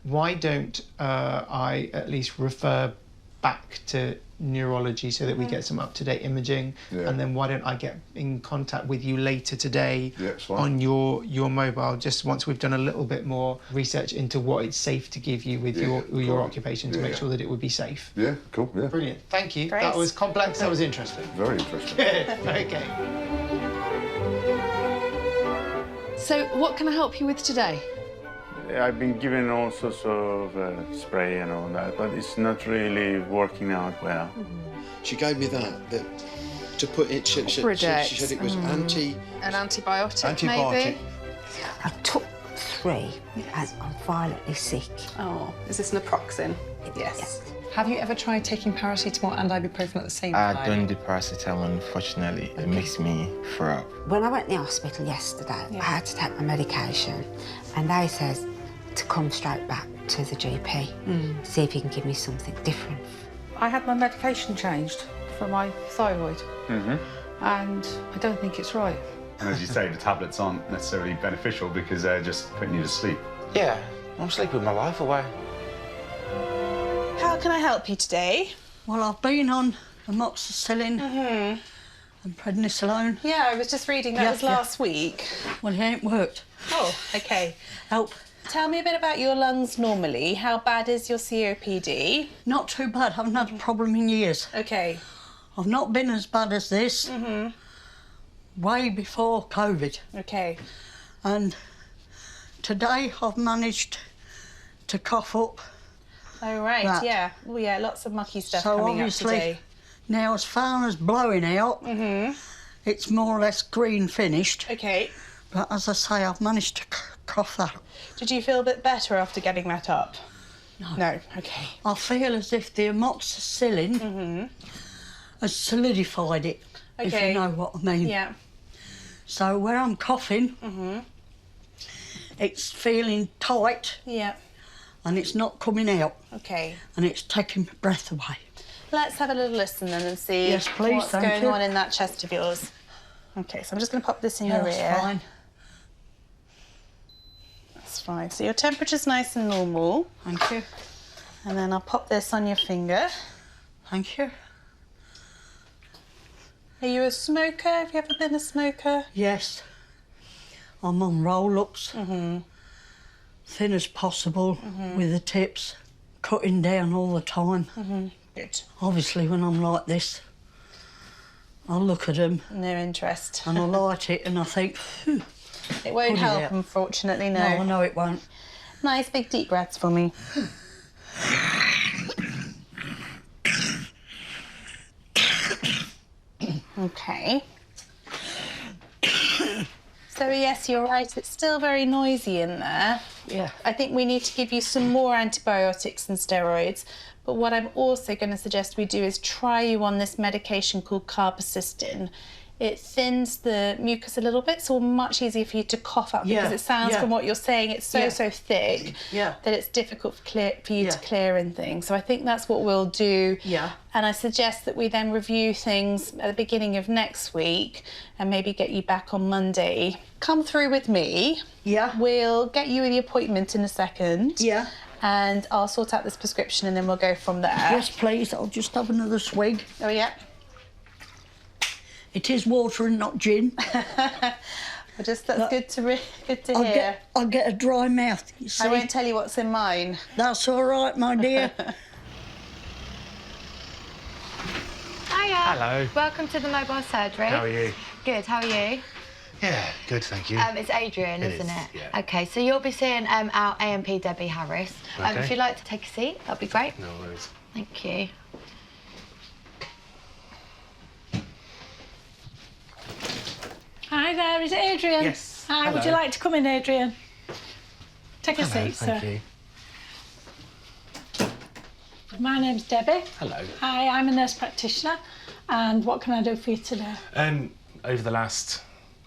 Speaker 8: Why don't I at least refer back to neurology so that we get some up-to-date imaging, and then why don't I get in contact with you later today on your mobile, just once we've done a little bit more research into what it's safe to give you with your occupation to make sure that it would be safe.
Speaker 12: Yeah, cool, yeah.
Speaker 8: Brilliant, thank you.
Speaker 13: Great.
Speaker 8: That was complex, that was interesting.
Speaker 12: Very interesting.
Speaker 8: Okay.
Speaker 6: So what can I help you with today?
Speaker 14: I've been given all sorts of spray and all that, but it's not really working out well.
Speaker 15: She gave me that to put in. She said it was
Speaker 6: an antibiotic, maybe.
Speaker 16: I took 3 as I'm violently sick.
Speaker 17: Oh, is this naproxen? Yes. Have you ever tried taking paracetamol and ibuprofen at the same time?
Speaker 18: I don't do paracetamol, unfortunately. It makes me throw up.
Speaker 16: When I went to the hospital yesterday, I had to take my medication, and they says to come straight back to the GP, see if he can give me something different.
Speaker 19: I had my medication changed for my thyroid, and I don't think it's right.
Speaker 20: And as you say, the tablets aren't necessarily beneficial because they're just putting you to sleep.
Speaker 18: Yeah, I'm sleeping my life away.
Speaker 21: How can I help you today?
Speaker 19: Well, I've been on amoxicillin and prednisolone.
Speaker 21: Yeah, I was just reading that was last week.
Speaker 19: Well, it ain't worked.
Speaker 21: Oh, OK.
Speaker 19: Help.
Speaker 21: Tell me a bit about your lungs normally. How bad is your COPD?
Speaker 19: Not too bad. I haven't had a problem in years.
Speaker 21: OK.
Speaker 19: I've not been as bad as this way before COVID.
Speaker 21: OK.
Speaker 19: And today I've managed to cough up.
Speaker 21: Oh, right,
Speaker 19: that.
Speaker 21: yeah. Well, yeah, lots of mucky stuff
Speaker 19: So
Speaker 21: coming up
Speaker 19: obviously,
Speaker 21: today.
Speaker 19: now as far as blowing out, it's more or less green finished.
Speaker 21: OK.
Speaker 19: But as I say, I've managed to cough that up.
Speaker 21: Did you feel a bit better after getting that up?
Speaker 19: No.
Speaker 21: No, OK.
Speaker 19: I feel as if the amoxicillin has solidified it, if you know what I mean.
Speaker 21: Yeah.
Speaker 19: So where I'm coughing,
Speaker 4: It's feeling tight.
Speaker 13: Yeah.
Speaker 4: And it's not coming out.
Speaker 13: Okay.
Speaker 4: And it's taking my breath away.
Speaker 13: Let's have a little listen then and see
Speaker 4: Yes, please,
Speaker 13: what's
Speaker 4: thank
Speaker 13: going
Speaker 4: you.
Speaker 13: on in that chest of yours. Okay, so I'm just going to pop this in your
Speaker 4: that's
Speaker 13: ear.
Speaker 4: fine.
Speaker 13: That's fine. So your temperature's nice and normal.
Speaker 4: Thank you.
Speaker 13: And then I'll pop this on your finger.
Speaker 4: Thank you.
Speaker 13: Are you a smoker? Have you ever been a smoker?
Speaker 4: Yes. I'm on roll-ups. Thin as possible with the tips, cutting down all the time.
Speaker 13: Good.
Speaker 4: Obviously, when I'm like this, I look at them.
Speaker 13: No interest.
Speaker 4: And I light it and I think, phew.
Speaker 13: It won't
Speaker 4: Put it
Speaker 13: help,
Speaker 4: out.
Speaker 13: unfortunately, no.
Speaker 4: No, I know it won't.
Speaker 13: Nice big deep breaths for me. Okay. So yes, you're right, it's still very noisy in there.
Speaker 4: Yeah.
Speaker 13: I think we need to give you some more antibiotics and steroids, but what I'm also going to suggest we do is try you on this medication called carbamazepine. It thins the mucus a little bit, so much easier for you to cough up, because it sounds from what you're saying, it's so thick that it's difficult for you to clear in things. So I think that's what we'll do.
Speaker 4: Yeah.
Speaker 13: And I suggest that we then review things at the beginning of next week and maybe get you back on Monday. Come through with me.
Speaker 4: Yeah.
Speaker 13: We'll get you the appointment in a second.
Speaker 4: Yeah.
Speaker 13: And I'll sort out this prescription and then we'll go from there.
Speaker 4: Yes, please. I'll just have another swig.
Speaker 13: Oh, yeah.
Speaker 4: It is water and not gin.
Speaker 13: That's good to hear.
Speaker 4: I'll get a dry mouth, you see.
Speaker 13: I won't tell you what's in mine.
Speaker 4: That's all right, my dear.
Speaker 21: Hiya.
Speaker 22: Hello.
Speaker 21: Welcome to the mobile surgery.
Speaker 22: How are you?
Speaker 21: Good, how are you?
Speaker 22: Yeah, good, thank you.
Speaker 21: It's Adrian,
Speaker 22: It
Speaker 21: isn't
Speaker 22: is,
Speaker 21: it?
Speaker 22: yeah.
Speaker 21: Okay, so you'll be seeing our A&P Debbie Harris.
Speaker 22: Okay.
Speaker 21: If you'd like to take a seat, that'd be great.
Speaker 22: No worries.
Speaker 21: Thank you.
Speaker 1: Hi there, is it Adrian?
Speaker 22: Yes.
Speaker 1: Hi, would
Speaker 22: Hello.
Speaker 1: you like to come in, Adrian? Take a
Speaker 22: Hello,
Speaker 1: seat,
Speaker 22: thank
Speaker 1: sir.
Speaker 22: you.
Speaker 1: My name's Debbie.
Speaker 22: Hello.
Speaker 1: Hi, I'm a nurse practitioner. And what can I do for you today?
Speaker 22: Over the last,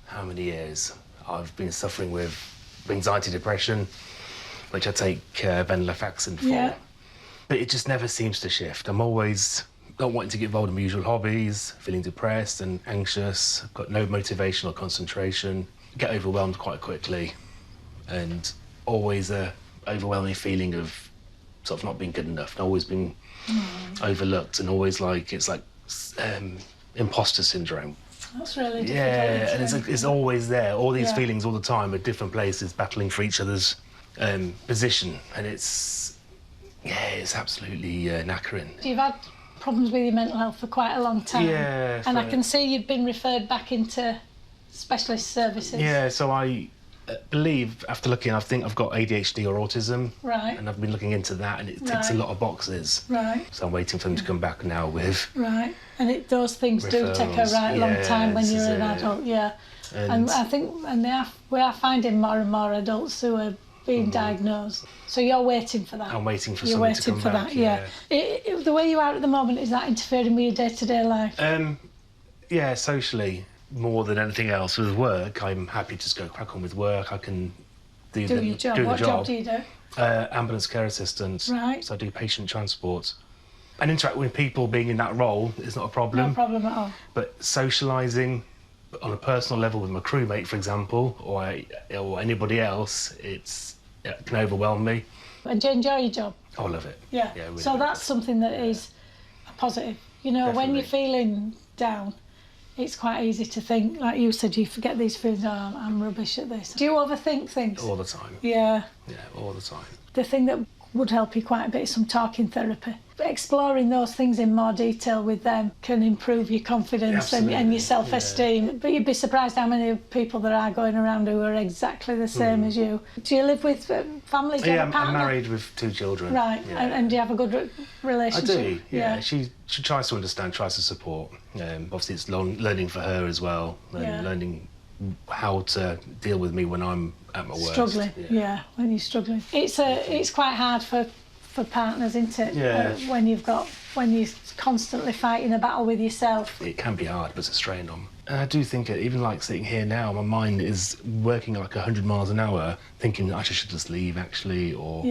Speaker 22: how many years, I've been suffering with anxiety, depression, which I take venlafaxine for.
Speaker 1: Yeah.
Speaker 22: But it just never seems to shift. I'm always not wanting to get involved in my usual hobbies, feeling depressed and anxious, I've got no motivation or concentration, get overwhelmed quite quickly, and always a overwhelming feeling of sort of not being good enough, and always being overlooked, and always like, it's like imposter syndrome.
Speaker 1: That's really difficult.
Speaker 22: Yeah, and it's always there, all these
Speaker 1: Yeah.
Speaker 22: feelings all the time at different places, battling for each other's position, and it's absolutely knackering.
Speaker 1: You've had problems with your mental health for quite a long time.
Speaker 22: Yeah,
Speaker 1: And I
Speaker 22: for-
Speaker 1: can see you've been referred back into specialist services.
Speaker 22: Yeah, so I believe, after looking, I think I've got ADHD or autism.
Speaker 1: Right.
Speaker 22: And I've been looking into that, and it ticks a
Speaker 1: Right.
Speaker 22: lot of boxes.
Speaker 1: Right.
Speaker 22: So I'm waiting for them to come back now with...
Speaker 1: Right. And those things do take a
Speaker 22: Referrals,
Speaker 1: right long time when
Speaker 22: this
Speaker 1: you're
Speaker 22: is
Speaker 1: an
Speaker 22: it.
Speaker 1: adult, yeah.
Speaker 22: And-
Speaker 1: And I think we are finding more and more adults who are being diagnosed. So you're waiting for that.
Speaker 22: I'm waiting for
Speaker 1: You're
Speaker 22: something
Speaker 1: waiting
Speaker 22: to come
Speaker 1: for
Speaker 22: back,
Speaker 1: that, yeah. The way you are at the moment, is that interfering with your day-to-day life?
Speaker 22: Yeah, socially, more than anything else. With work, I'm happy to just go crack on with work. I can do
Speaker 1: your job.
Speaker 22: do the
Speaker 1: What
Speaker 22: job.
Speaker 1: job do you do?
Speaker 22: Ambulance care assistant.
Speaker 1: Right.
Speaker 22: So I do patient transport. And interacting with people, being in that role, is not a problem.
Speaker 1: No problem at all.
Speaker 22: But socialising on a personal level with my crewmate, for example, or anybody else, it can overwhelm me.
Speaker 1: And do you enjoy your job?
Speaker 22: I love it.
Speaker 1: Yeah.
Speaker 22: really
Speaker 1: So
Speaker 22: do.
Speaker 1: that's something that is a positive. You know, when you're feeling down, it's quite easy to think, like you said, you forget these feelings, oh, I'm rubbish at this. Do you overthink things?
Speaker 22: All the time.
Speaker 1: Yeah.
Speaker 22: Yeah, all the time.
Speaker 1: The thing that would help you quite a bit is some talking therapy. Exploring those things in more detail with them can improve your confidence and your self-esteem. But you'd be surprised how many people there are going around who are exactly the same as you. Do you live with family? Do you have a
Speaker 22: I'm
Speaker 1: partner?
Speaker 22: married with 2 children.
Speaker 1: Right,
Speaker 22: Yeah.
Speaker 1: and do you have a good
Speaker 22: I
Speaker 1: relationship?
Speaker 22: do, yeah. She tries to understand, tries to support. Obviously, it's learning for her as well, and
Speaker 1: Yeah.
Speaker 22: learning how to deal with me when I'm at my worst.
Speaker 1: Struggling, yeah, when you're struggling. It's quite hard for partners, isn't it?
Speaker 22: Yeah.
Speaker 1: When you've got when you're constantly fighting a battle with yourself.
Speaker 22: It can be hard, but it's a strain on. And I do think, even like sitting here now, my mind is working like 100 miles an hour, thinking I should just leave, actually, or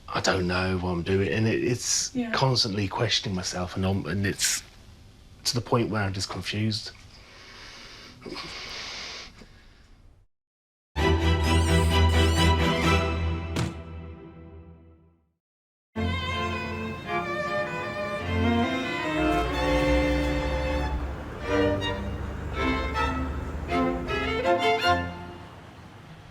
Speaker 22: I don't know what I'm doing. And it's constantly questioning myself, and it's to the point where I'm just confused.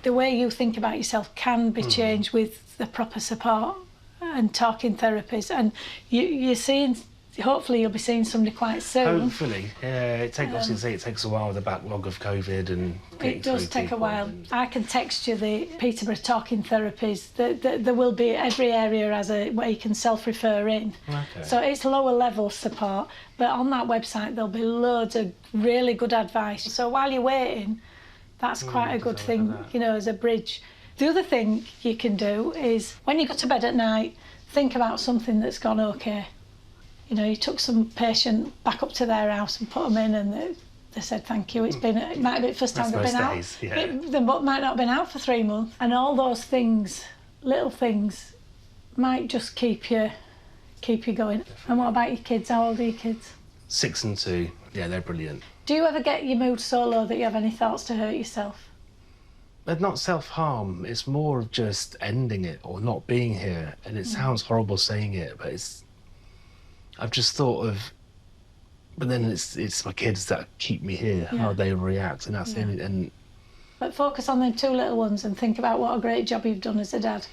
Speaker 1: The way you think about yourself can be changed with the proper support and talking therapies, and you're seeing, hopefully you'll be seeing somebody quite soon.
Speaker 22: Hopefully, yeah. It takes a while with the backlog of COVID and
Speaker 1: it does take a while. I can text you the Peterborough talking therapies. There will be, every area has where you can self-refer in.
Speaker 22: Okay.
Speaker 1: So it's lower level support, but on that website there'll be loads of really good advice. So while you're waiting, that's quite a good thing, you know, as a bridge. The other thing you can do is, when you go to bed at night, think about something that's gone okay. You know, you took some patient back up to their house and put them in, and they said thank you. It might have been the first time they've been out. They might not have been out for 3 months. And all those things, little things, might just keep you going. And what about your kids? How old are your kids?
Speaker 22: 6 and 2. Yeah, they're brilliant.
Speaker 1: Do you ever get your mood so low that you have any thoughts to hurt yourself?
Speaker 22: But not self-harm, it's more of just ending it or not being here. And it sounds horrible saying it, but I've just thought of, but then it's my kids that keep me here, how they react, and that's it. And
Speaker 1: but focus on them 2 little ones and think about what a great job you've done as a dad.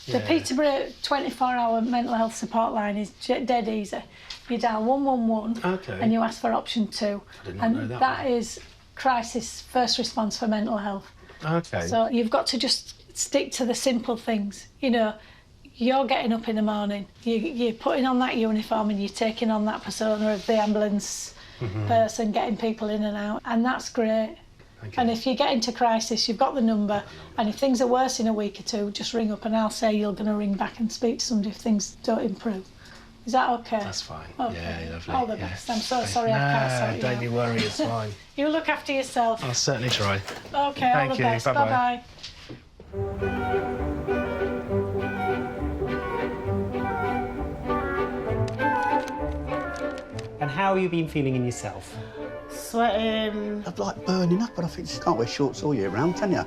Speaker 1: The Peterborough 24-hour mental health support line is dead easy. You dial 111 and you ask for option 2.
Speaker 22: I did not know that.
Speaker 1: That is crisis first response for mental health.
Speaker 22: Okay.
Speaker 1: So you've got to just stick to the simple things. You know, you're getting up in the morning, you're putting on that uniform and you're taking on that persona of the ambulance person, getting people in and out, and that's great. And if you get into crisis, you've got the number, and if things are worse in a week or 2, just ring up and I'll say you're going to ring back and speak to somebody if things don't improve. Is that okay?
Speaker 22: That's fine.
Speaker 1: Okay.
Speaker 22: Yeah, lovely.
Speaker 1: All the best. I'm so sorry I can't sort you
Speaker 22: don't you worry, it's fine.
Speaker 1: You look after yourself.
Speaker 22: I'll certainly try.
Speaker 1: Okay, all the best.
Speaker 22: Bye-bye.
Speaker 5: And how have you been feeling in yourself?
Speaker 9: Sweating. I'm like burning up, but I think you can't wear shorts all year round, can you?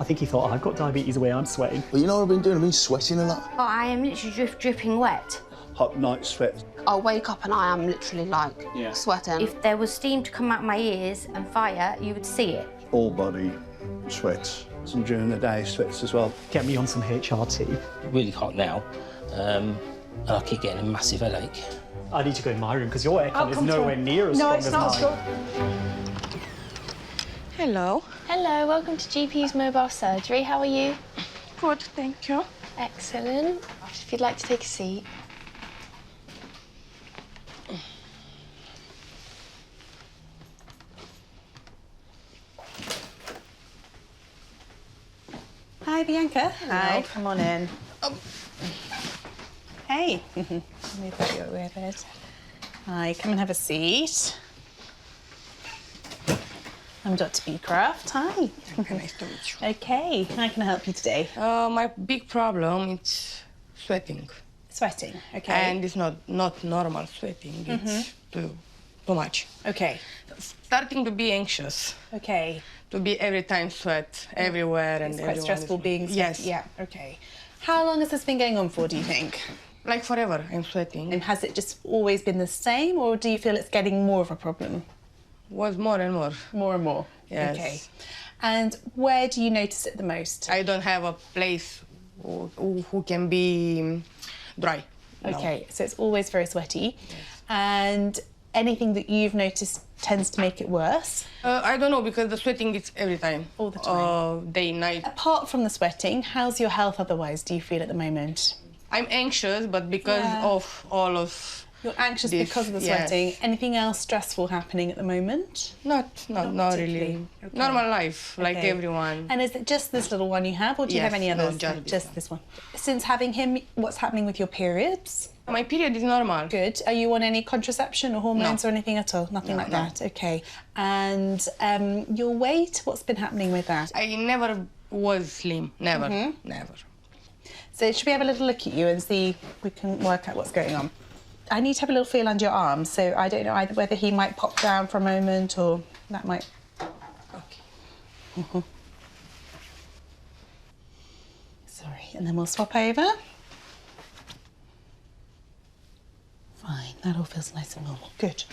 Speaker 5: I think he thought, I've got diabetes the way I'm sweating.
Speaker 12: Well, you know what I've been doing? I've been sweating a lot.
Speaker 23: Oh, I am literally dripping wet.
Speaker 9: Hot night sweat.
Speaker 23: I'll wake up and I am literally like sweating. If there was steam to come out my ears and fire, you would see it.
Speaker 9: All body sweats. And during the day, sweats as well.
Speaker 5: Get me on some HRT.
Speaker 24: Really hot now, and I keep getting a massive headache.
Speaker 5: I need to go in my room because your aircon is nowhere near as strong as mine. No, it's not.
Speaker 11: Hello.
Speaker 10: Hello, welcome to GP's Mobile Surgery. How are you?
Speaker 11: Good, thank you.
Speaker 10: Excellent. If you'd like to take a seat.
Speaker 21: Hi, Bianca.
Speaker 11: Hello.
Speaker 21: Hi, come on in. Hey. Let me put you with it. Hi, come and have a seat. I'm Dr. Beecroft. Hi.
Speaker 19: Nice to meet you.
Speaker 21: Okay, how can I help you today?
Speaker 19: My big problem is sweating.
Speaker 21: Sweating, okay.
Speaker 19: And it's not normal sweating. It's too much.
Speaker 21: Okay.
Speaker 19: Starting to be anxious.
Speaker 21: Okay.
Speaker 19: To be every time sweat everywhere and
Speaker 21: it's quite stressful being sweaty.
Speaker 19: Yes.
Speaker 21: Yeah, okay. How long has this been going on for, do you think?
Speaker 19: Like forever, I'm sweating.
Speaker 21: And has it just always been the same, or do you feel it's getting more of a problem?
Speaker 19: Was more and more.
Speaker 21: More and more?
Speaker 19: Yes.
Speaker 21: Okay. And where do you notice it the most?
Speaker 19: I don't have a place who can be dry.
Speaker 21: Okay, so it's always very sweaty. Yes. And anything that you've noticed tends to make it worse?
Speaker 19: I don't know, because the sweating is every time.
Speaker 21: All the time?
Speaker 19: Day, night.
Speaker 21: Apart from the sweating, how's your health otherwise, do you feel at the moment?
Speaker 19: I'm anxious, but because of all of
Speaker 21: You're anxious because of the sweating. Anything else stressful happening at the moment?
Speaker 2: Not really.
Speaker 21: Okay.
Speaker 2: Normal life, like everyone.
Speaker 21: And is it just this little one you have, or do you have any others?
Speaker 2: No,
Speaker 21: just this one. Since having him, what's happening with your periods?
Speaker 2: My period is normal.
Speaker 21: Good. Are you on any contraception or hormones or anything at all? Nothing like that. Okay. And your weight, what's been happening with that?
Speaker 2: I never was slim. Never. Never.
Speaker 21: So should we have a little look at you and see if we can work out what's going on? I need to have a little feel under your arm, so I don't know either whether he might pop down for a moment or that might... Okay. Sorry, and then we'll swap over. Fine, that all feels nice and normal. Good.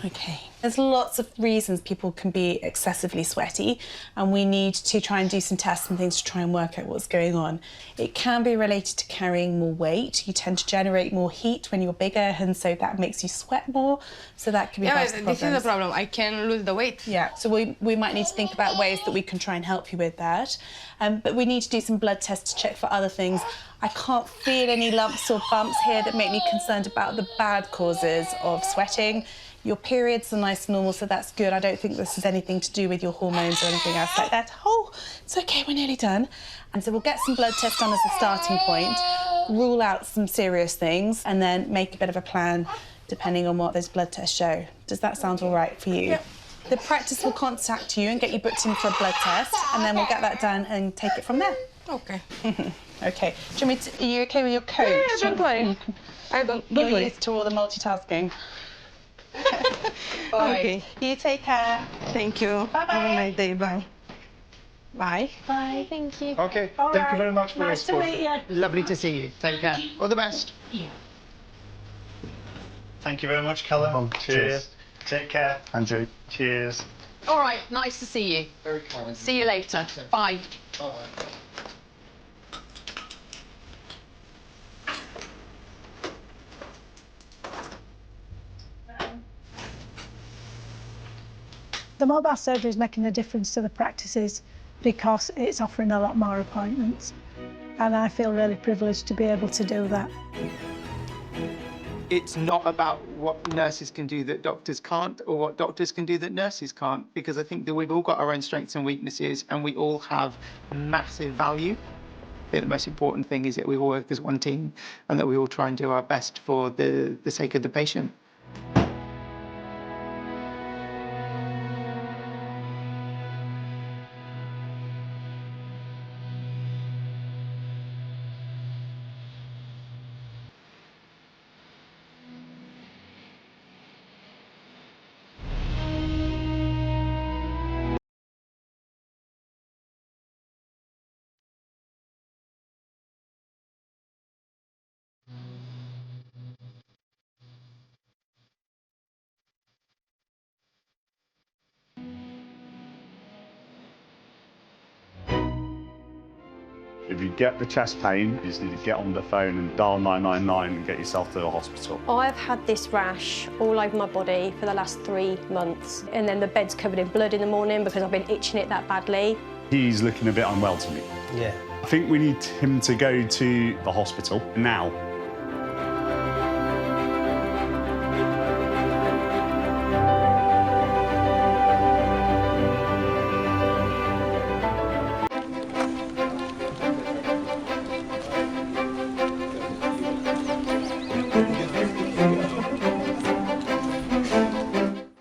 Speaker 21: Okay. There's lots of reasons people can be excessively sweaty, and we need to try and do some tests and things to try and work out what's going on. It can be related to carrying more weight. You tend to generate more heat when you're bigger, and so that makes you sweat more. So that can be
Speaker 2: this is the problem. I can lose the weight.
Speaker 21: Yeah, so we might need to think about ways that we can try and help you with that. But we need to do some blood tests to check for other things. I can't feel any lumps or bumps here that make me concerned about the bad causes of sweating. Your periods are nice and normal, so that's good. I don't think this has anything to do with your hormones or anything else like that. Oh, it's okay, we're nearly done. And so we'll get some blood tests done as a starting point, rule out some serious things, and then make a bit of a plan depending on what those blood tests show. Does that sound all right for you? Yep. The practice will contact you and get you booked in for a blood test, and then we'll get that done and take it from there.
Speaker 2: Okay.
Speaker 21: Okay. Do you want me to, are you okay with your coat?
Speaker 2: Yeah, don't worry. I don't
Speaker 21: You're
Speaker 2: worry.
Speaker 21: used to all the multitasking.
Speaker 2: Okay.
Speaker 21: You take care.
Speaker 2: Thank you.
Speaker 21: Bye-bye.
Speaker 2: Have a nice day. Bye. Bye.
Speaker 23: Bye, thank you.
Speaker 20: Okay,
Speaker 21: All
Speaker 20: thank you
Speaker 21: right.
Speaker 20: very much for
Speaker 21: Nice
Speaker 20: your
Speaker 21: to
Speaker 20: support.
Speaker 21: meet you.
Speaker 9: Lovely to see you. Take care. All the best.
Speaker 23: Yeah.
Speaker 20: Thank you very much, Callum. Cheers. Take care.
Speaker 9: Andrew.
Speaker 20: Cheers.
Speaker 6: All right, nice to see you.
Speaker 9: Very kind.
Speaker 6: See you later. Bye.
Speaker 9: Bye.
Speaker 1: The mobile surgery is making a difference to the practices because it's offering a lot more appointments. And I feel really privileged to be able to do that.
Speaker 3: It's not about what nurses can do that doctors can't, or what doctors can do that nurses can't, because I think that we've all got our own strengths and weaknesses, and we all have massive value. I think the most important thing is that we all work as one team and that we all try and do our best for the sake of the patient.
Speaker 20: If you get the chest pain, you just need to get on the phone and dial 999 and get yourself to the hospital.
Speaker 23: I've had this rash all over my body for the last 3 months, and then the bed's covered in blood in the morning because I've been itching it that badly.
Speaker 20: He's looking a bit unwell to me.
Speaker 18: Yeah.
Speaker 20: I think we need him to go to the hospital now.